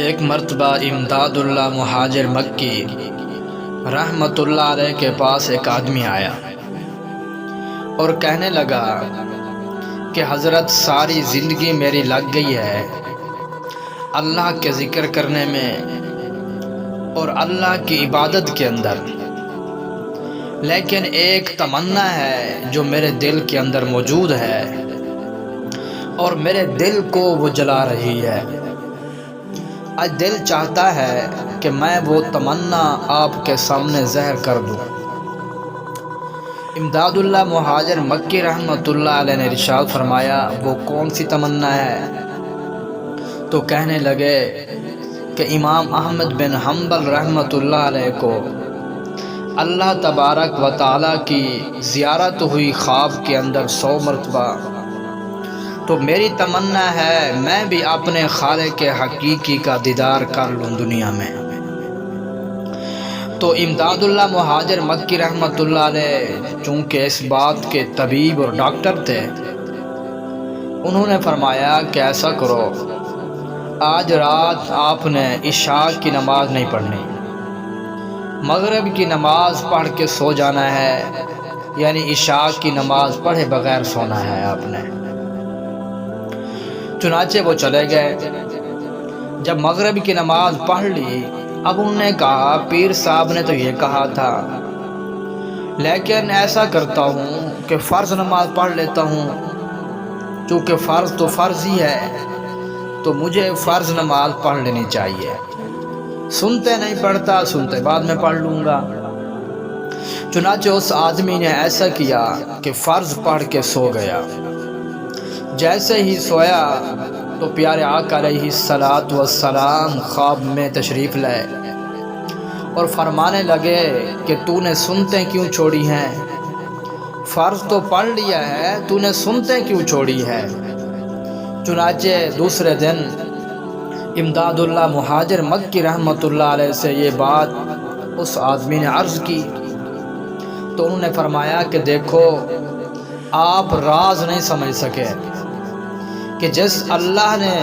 ایک مرتبہ امداد اللہ مہاجر مکی رحمۃ اللہ علیہ کے پاس ایک آدمی آیا اور کہنے لگا کہ حضرت ساری زندگی میری لگ گئی ہے اللہ کے ذکر کرنے میں اور اللہ کی عبادت کے اندر، لیکن ایک تمنا ہے جو میرے دل کے اندر موجود ہے اور میرے دل کو وہ جلا رہی ہے۔ آج دل چاہتا ہے کہ میں وہ تمنا آپ کے سامنے ظاہر کر دوں۔ امداد اللہ مہاجر مکی رحمۃ اللہ علیہ نے ارشاد فرمایا، وہ کون سی تمنا ہے؟ تو کہنے لگے کہ امام احمد بن حنبل رحمۃ اللہ علیہ کو اللہ تبارک و تعالیٰ کی زیارت ہوئی خواب کے اندر 100 مرتبہ، تو میری تمنا ہے میں بھی اپنے خالق حقیقی کا دیدار کر لوں دنیا میں۔ تو امداد اللہ مہاجر مکی رحمۃ اللہ علیہ چونکہ اس بات کے طبیب اور ڈاکٹر تھے، انہوں نے فرمایا کہ ایسا کرو، آج رات آپ نے عشاء کی نماز نہیں پڑھنی، مغرب کی نماز پڑھ کے سو جانا ہے، یعنی عشاء کی نماز پڑھے بغیر سونا ہے آپ نے۔ چنانچہ وہ چلے گئے۔ جب مغرب کی نماز پڑھ لی، اب انہوں نے کہا پیر صاحب نے تو یہ کہا تھا، لیکن ایسا کرتا ہوں کہ فرض نماز پڑھ لیتا ہوں، چونکہ فرض تو فرض ہی ہے تو مجھے فرض نماز پڑھ لینی چاہیے، سنتے نہیں پڑھتا، سنتے بعد میں پڑھ لوں گا۔ چنانچہ اس آدمی نے ایسا کیا کہ فرض پڑھ کے سو گیا۔ جیسے ہی سویا تو پیارے آقا علیہ الصلاۃ والسلام خواب میں تشریف لائے اور فرمانے لگے کہ تو نے سنتے کیوں چھوڑی ہیں؟ فرض تو پڑھ لیا ہے، تو نے سنتے کیوں چھوڑی ہے؟ چنانچہ دوسرے دن امداد اللہ مہاجر مکی رحمۃ اللہ علیہ سے یہ بات اس آدمی نے عرض کی، تو انہوں نے فرمایا کہ دیکھو، آپ راز نہیں سمجھ سکے کہ جس اللہ نے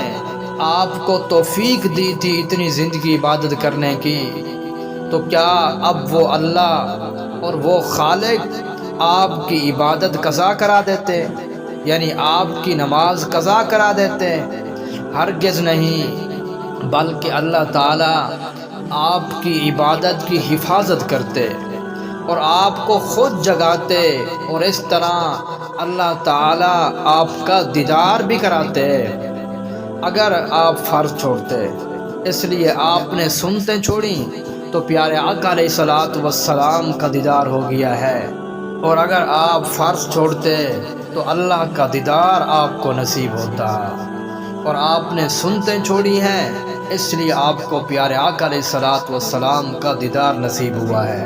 آپ کو توفیق دی تھی اتنی زندگی عبادت کرنے کی، تو کیا اب وہ اللہ اور وہ خالق آپ کی عبادت قضا کرا دیتے، یعنی آپ کی نماز قضا کرا دیتے؟ ہرگز نہیں، بلکہ اللہ تعالیٰ آپ کی عبادت کی حفاظت کرتے اور آپ کو خود جگاتے، اور اس طرح اللہ تعالیٰ آپ کا دیدار بھی کراتے اگر آپ فرض چھوڑتے۔ اس لیے آپ نے سنتے چھوڑی تو پیارے آقا علیہ الصلاۃ والسلام کا دیدار ہو گیا ہے، اور اگر آپ فرض چھوڑتے تو اللہ کا دیدار آپ کو نصیب ہوتا، اور آپ نے سنتے چھوڑی ہیں، اس لیے آپ کو پیارے آقا علیہ الصلاۃ والسلام کا دیدار نصیب ہوا ہے۔